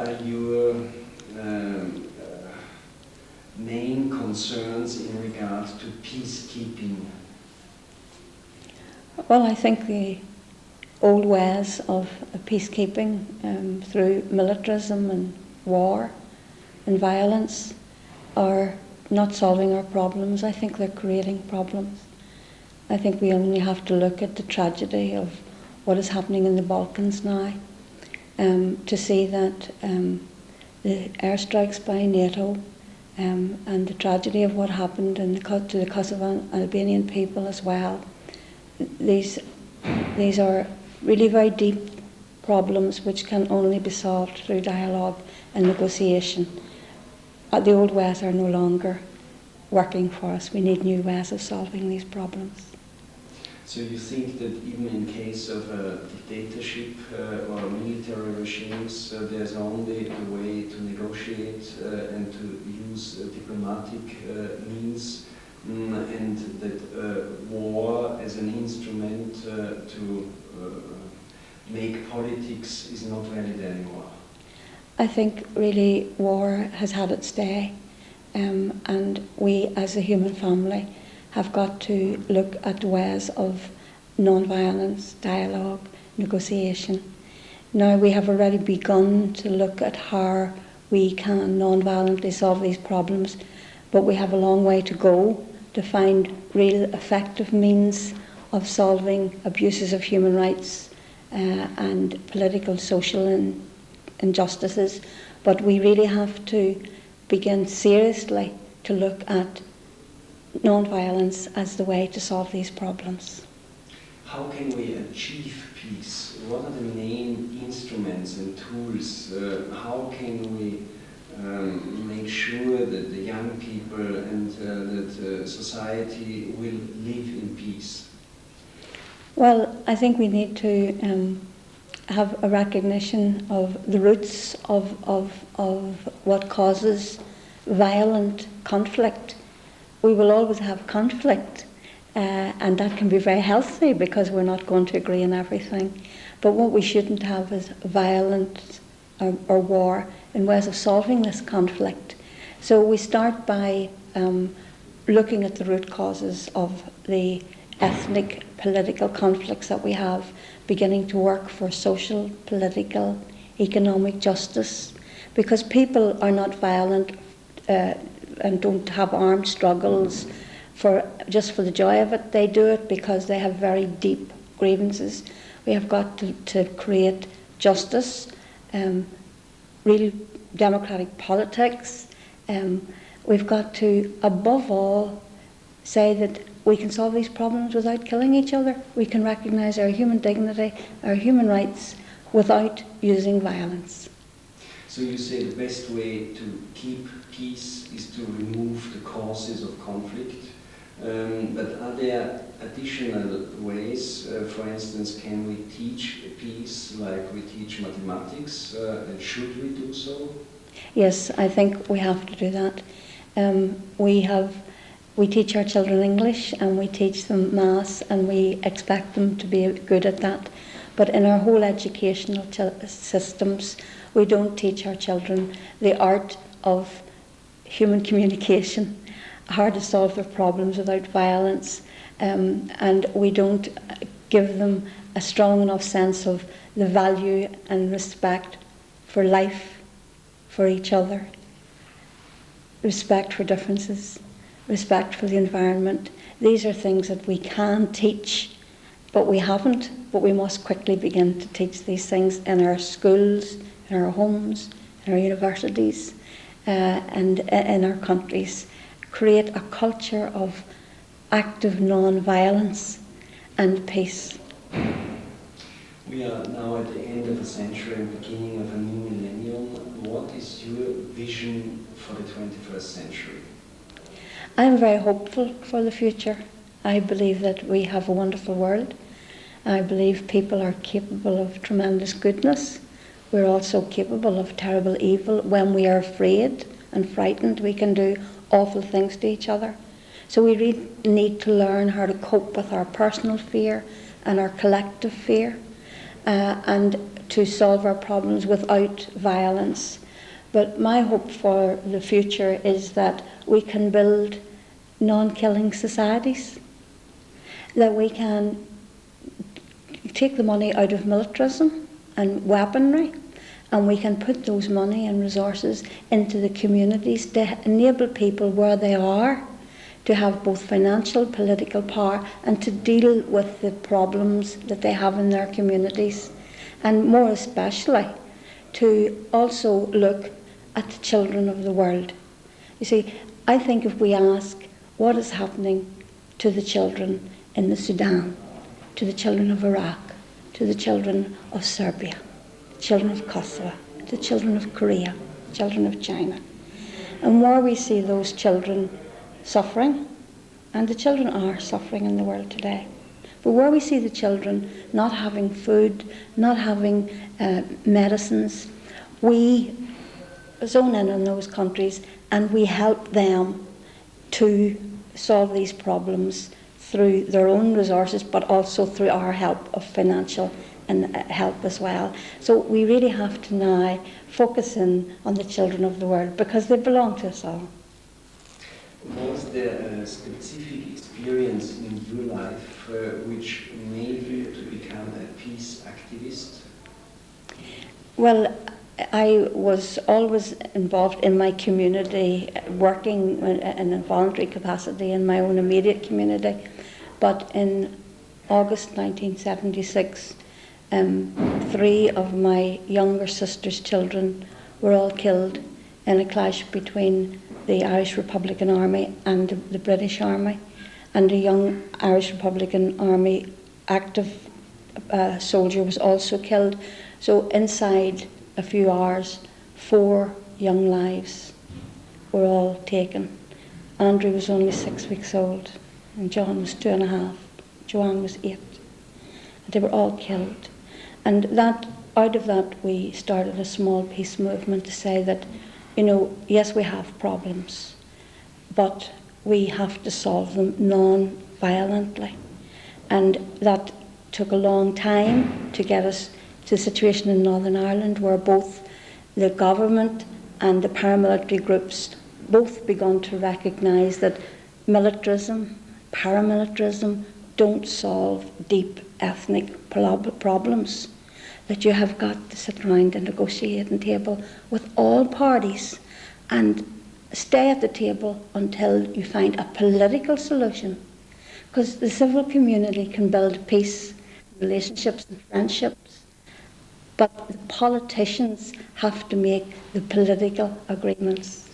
are your main concerns in regard to peacekeeping? Well, I think the old ways of peacekeeping through militarism and war and violence are not solving our problems. I think they're creating problems. I think we only have to look at the tragedy of what is happening in the Balkans now to see that the airstrikes by NATO and the tragedy of what happened to the Kosovan Albanian people as well. These are really very deep problems which can only be solved through dialogue and negotiation. The old ways are no longer working for us. We need new ways of solving these problems. So you think that even in case of a dictatorship or military regimes, there's only a way to negotiate and to use diplomatic means, and that war as an instrument to make politics is not valid anymore? I think really war has had its day, and we as a human family have got to look at ways of non-violence, dialogue, negotiation. Now we have already begun to look at how we can non-violently solve these problems, but we have a long way to go to find real effective means of solving abuses of human rights and political, social and injustices. But we really have to begin seriously to look at non-violence as the way to solve these problems. How can we achieve peace? What are the main instruments and tools? How can we make sure that the young people and that society will live in peace? Well, I think we need to have a recognition of the roots of what causes violent conflict. We will always have conflict, and that can be very healthy because we're not going to agree on everything. But what we shouldn't have is violence or war in ways of solving this conflict. So we start by looking at the root causes of the ethnic, political conflicts that we have, beginning to work for social, political, economic justice, because people are not violent and don't have armed struggles just for the joy of it. They do it because they have very deep grievances. We have got to create justice, real democratic politics. We've got to, above all, say that we can solve these problems without killing each other. We can recognise our human dignity, our human rights, without using violence. So you say the best way to keep peace is to remove the causes of conflict. But are there additional ways? For instance, can we teach peace like we teach mathematics? And should we do so? Yes, I think we have to do that. We teach our children English and we teach them maths and we expect them to be good at that. But in our whole educational systems, we don't teach our children the art of human communication, how to solve their problems without violence, and we don't give them a strong enough sense of the value and respect for life, for each other, respect for differences, respect for the environment. These are things that we can teach, but we haven't. But we must quickly begin to teach these things in our schools, in our homes, in our universities, and in our countries. Create a culture of active non-violence and peace. We are now at the end of a century and beginning of a new millennium. What is your vision for the 21st century? I'm very hopeful for the future. I believe that we have a wonderful world. I believe people are capable of tremendous goodness. We're also capable of terrible evil. When we are afraid and frightened, we can do awful things to each other. So we really need to learn how to cope with our personal fear and our collective fear, and to solve our problems without violence. But my hope for the future is that we can build non-killing societies, that we can take the money out of militarism and weaponry, and we can put those money and resources into the communities to enable people where they are to have both financial, political power and to deal with the problems that they have in their communities. And more especially, to also look at the children of the world. You see, I think if we ask what is happening to the children in the Sudan, to the children of Iraq, to the children of Serbia, the children of Kosovo, the children of Korea, the children of China, and where we see those children suffering, and the children are suffering in the world today, but where we see the children not having food, not having medicines, we zone in on those countries and we help them to solve these problems through their own resources, but also through our help of financial and help as well. So we really have to now focus in on the children of the world because they belong to us all. Was there a specific experience in your life which made you to become a peace activist? Well, I was always involved in my community, working in a voluntary capacity in my own immediate community. But in August 1976, 3 of my younger sister's children were all killed in a clash between the Irish Republican Army and the British Army. And a young Irish Republican Army active soldier was also killed. So inside a few hours, 4 young lives were all taken. Andrew was only 6 weeks old, and John was 2.5. Joanne was 8. They were all killed. And out of that, we started a small peace movement to say that, yes, we have problems, but we have to solve them non-violently. And that took a long time to get us to the situation in Northern Ireland where both the government and the paramilitary groups both begun to recognise that militarism, paramilitarism don't solve deep ethnic problems, that you have got to sit around a negotiating table with all parties and stay at the table until you find a political solution, because the civil community can build peace, relationships and friendships, but the politicians have to make the political agreements.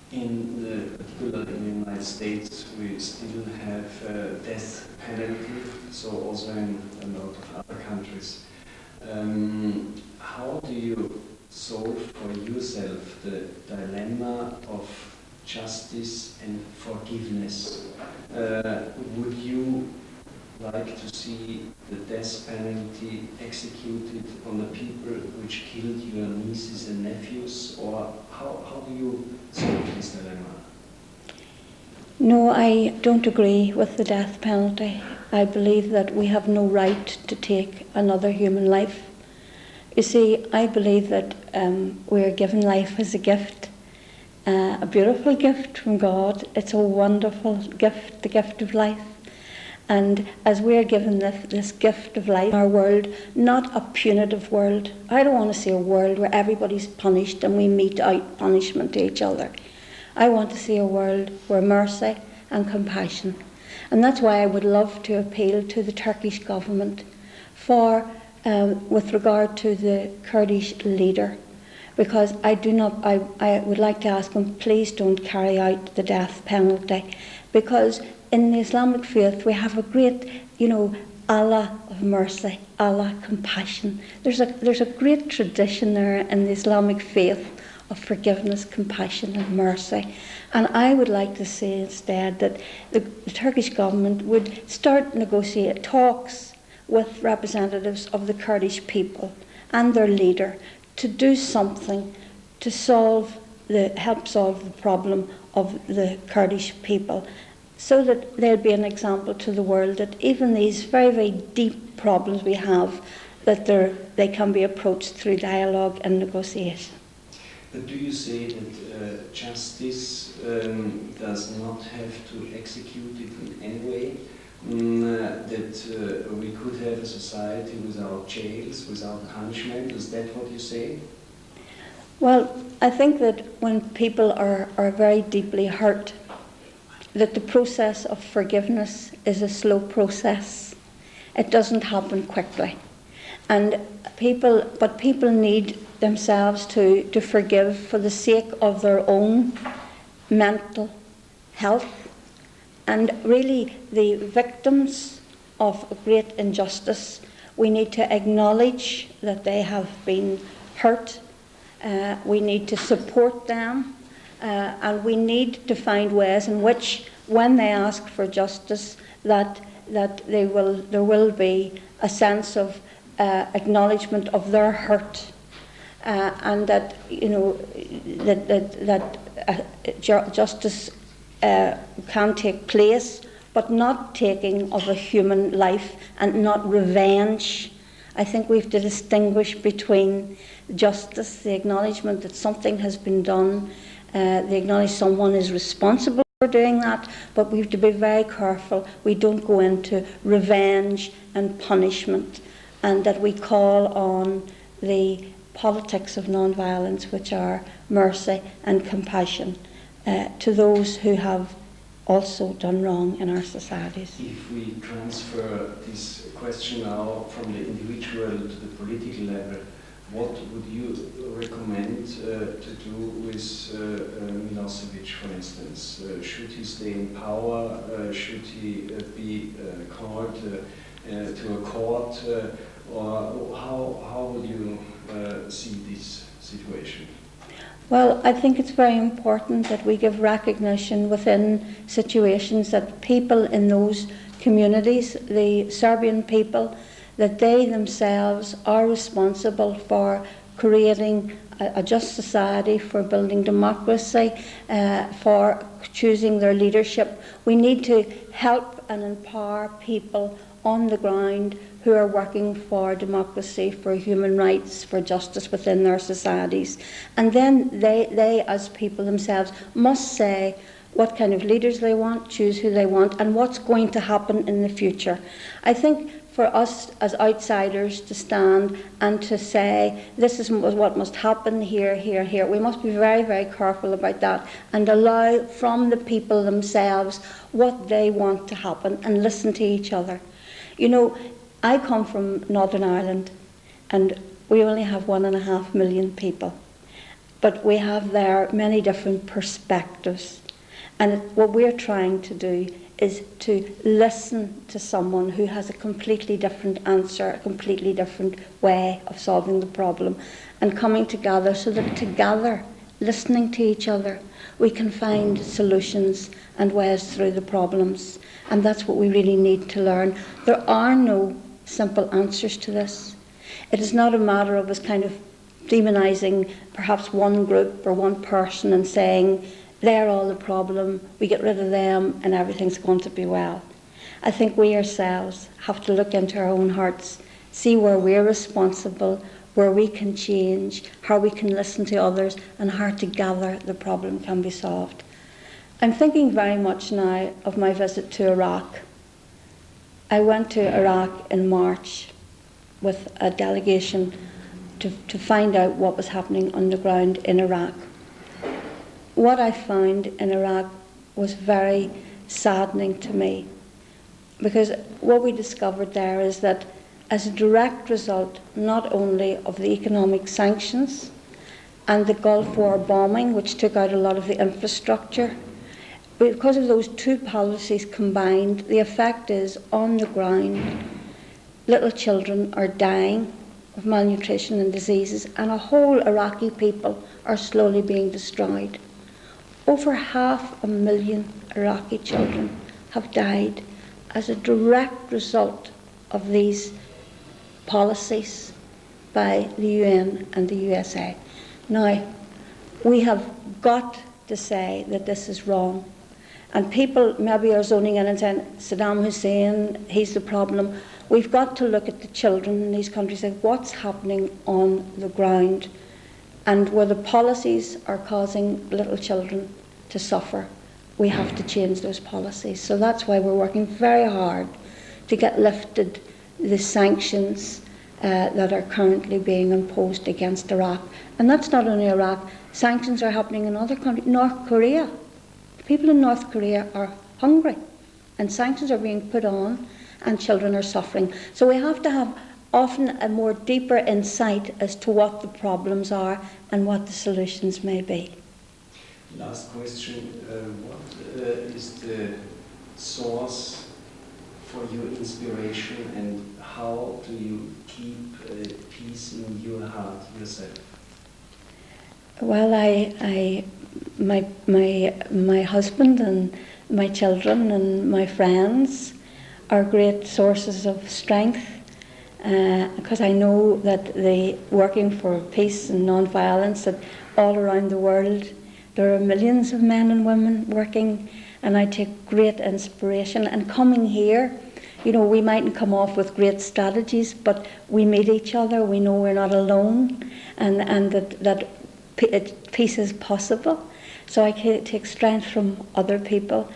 Particularly in the United States, we still have death penalty, so also in a lot of other countries. How do you solve for yourself the dilemma of justice and forgiveness? Would you like to see the death penalty executed on the people which killed your nieces and nephews, or how do you solve this dilemma? No, I don't agree with the death penalty. I believe that we have no right to take another human life. You see, I believe that we are given life as a gift, a beautiful gift from God. It's a wonderful gift, the gift of life. And as we are given this gift of life, our world, not a punitive world. I don't want to see a world where everybody's punished and we mete out punishment to each other. I want to see a world where mercy and compassion. And that's why I would love to appeal to the Turkish government for, with regard to the Kurdish leader, because I would like to ask them, please don't carry out the death penalty, because in the Islamic faith we have a great, Allah of mercy, Allah compassion. There's a great tradition there in the Islamic faith of forgiveness, compassion and mercy. And I would like to say instead that the Turkish government would start negotiate talks with representatives of the Kurdish people and their leader to do something to help solve the problem of the Kurdish people, so that there'll be an example to the world that even these very, very deep problems we have that they can be approached through dialogue and negotiation. But do you say that justice does not have to execute it in any way? That we could have a society without jails, without punishment? Is that what you say? Well, I think that when people are very deeply hurt, that the process of forgiveness is a slow process. It doesn't happen quickly. And people need themselves to forgive for the sake of their own mental health. And really, the victims of great injustice, we need to acknowledge that they have been hurt. We need to support them, and we need to find ways in which, when they ask for justice, that there will be a sense of acknowledgement of their hurt, and that justice can take place, but not taking of a human life and not revenge. I think we have to distinguish between justice, the acknowledgement that something has been done, the acknowledge someone is responsible for doing that, but we have to be very careful we don't go into revenge and punishment, and that we call on the politics of non-violence, which are mercy and compassion, to those who have also done wrong in our societies. If we transfer this question now from the individual to the political level, what would you recommend to do with Milosevic, for instance? Should he stay in power? Should he be called to a court? Or how would you see this situation? Well, I think it's very important that we give recognition within situations that people in those communities, the Serbian people, that they themselves are responsible for creating a just society, for building democracy, for choosing their leadership. We need to help and empower people on the ground who are working for democracy, for human rights, for justice within their societies. And then they as people themselves must say what kind of leaders they want, choose who they want, and what's going to happen in the future. I think for us as outsiders to stand and to say this is what must happen here, here, here, we must be very, very careful about that and allow from the people themselves what they want to happen and listen to each other. You know, I come from Northern Ireland and we only have 1.5 million people, but we have there many different perspectives, and what we're trying to do is to listen to someone who has a completely different answer, a completely different way of solving the problem, and coming together so that together, listening to each other, we can find solutions and ways through the problems. And that's what we really need to learn. There are no simple answers to this. It is not a matter of us kind of demonising perhaps one group or one person and saying they're all the problem, we get rid of them and everything's going to be well. I think we ourselves have to look into our own hearts, see where we're responsible, where we can change, how we can listen to others, and how together the problem can be solved. I'm thinking very much now of my visit to Iraq. I went to Iraq in March with a delegation to find out what was happening on the ground in Iraq. What I found in Iraq was very saddening to me, because what we discovered there is that as a direct result not only of the economic sanctions and the Gulf War bombing, which took out a lot of the infrastructure, because of those two policies combined, the effect is on the ground, little children are dying of malnutrition and diseases, and a whole Iraqi people are slowly being destroyed. Over 500,000 Iraqi children have died as a direct result of these policies by the UN and the USA. Now, we have got to say that this is wrong. And people maybe are zoning in and saying, Saddam Hussein, he's the problem. we've got to look at the children in these countries and what's happening on the ground, and where the policies are causing little children to suffer, we have to change those policies. So that's why we're working very hard to get lifted the sanctions that are currently being imposed against Iraq. And that's not only Iraq, sanctions are happening in other countries. North Korea, people in North Korea are hungry, and sanctions are being put on, and children are suffering. So we have to have often a more deeper insight as to what the problems are and what the solutions may be. Last question, what is the source for your inspiration, and how do you keep peace in your heart yourself? Well, my husband and my children and my friends are great sources of strength, because I know that working for peace and non-violence, that all around the world there are millions of men and women working, and I take great inspiration. And coming here, you know, we mightn't come off with great strategies, but we meet each other, we know we're not alone, and that peace is possible. So I take strength from other people.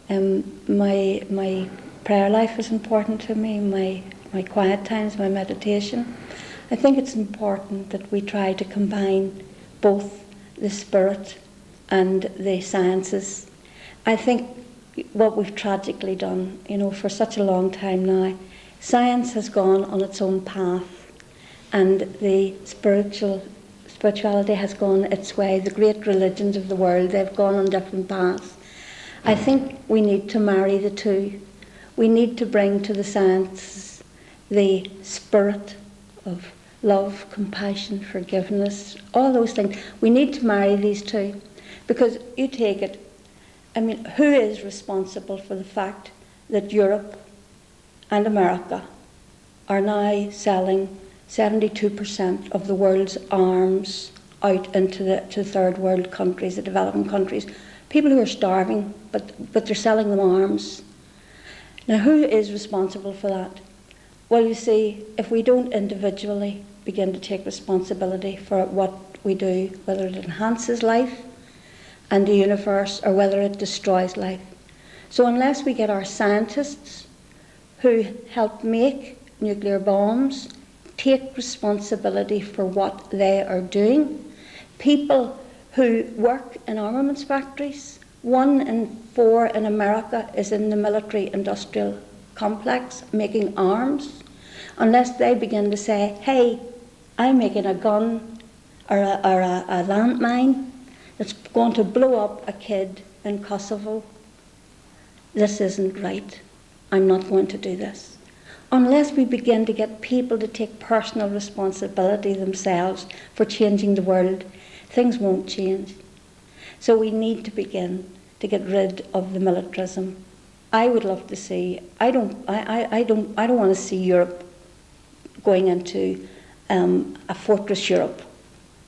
My prayer life is important to me, my quiet times, my meditation. I think it's important that we try to combine both the spirit and the sciences. I think what we've tragically done, you know, for such a long time now, science has gone on its own path, and the spirituality has gone its way. The great religions of the world, they've gone on different paths. I think we need to marry the two. We need to bring to the science the spirit of love, compassion, forgiveness, all those things. We need to marry these two, because you take it, I mean, who is responsible for the fact that Europe and America are now selling 72% of the world's arms out into the third world countries, the developing countries? People who are starving, but they're selling them arms. Now, who is responsible for that? Well, you see, if we don't individually begin to take responsibility for what we do, whether it enhances life and the universe or whether it destroys life. So unless we get our scientists who help make nuclear bombs take responsibility for what they are doing, people who work in armaments factories, 1 in 4 in America is in the military-industrial complex making arms, unless they begin to say, hey, I'm making a gun or a landmine that's going to blow up a kid in Kosovo. This isn't right. I'm not going to do this. Unless we begin to get people to take personal responsibility themselves for changing the world, things won't change. So we need to begin to get rid of the militarism. I would love to see, I don't want to see Europe going into a fortress Europe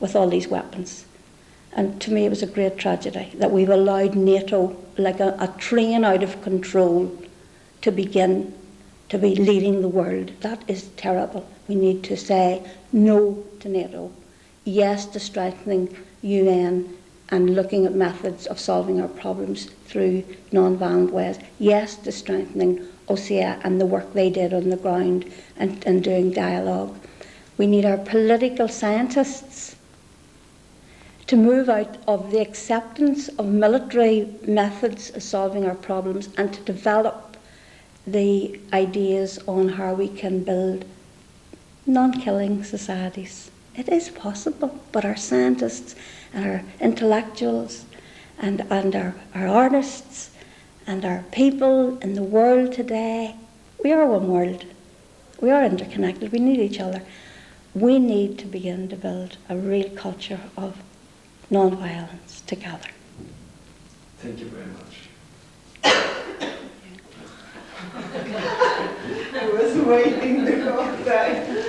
with all these weapons. And to me it was a great tragedy that we've allowed NATO, like a train out of control, to begin to be leading the world. That is terrible. We need to say no to NATO, yes to strengthening UN and looking at methods of solving our problems through non-violent ways, yes to strengthening OSCE and the work they did on the ground and doing dialogue. We need our political scientists to move out of the acceptance of military methods of solving our problems and to develop the ideas on how we can build non-killing societies. It is possible, but our scientists and our intellectuals and our artists and our people in the world today, we are one world. We are interconnected. We need each other. We need to begin to build a real culture of non-violence together. Thank you very much. I was waiting the whole time.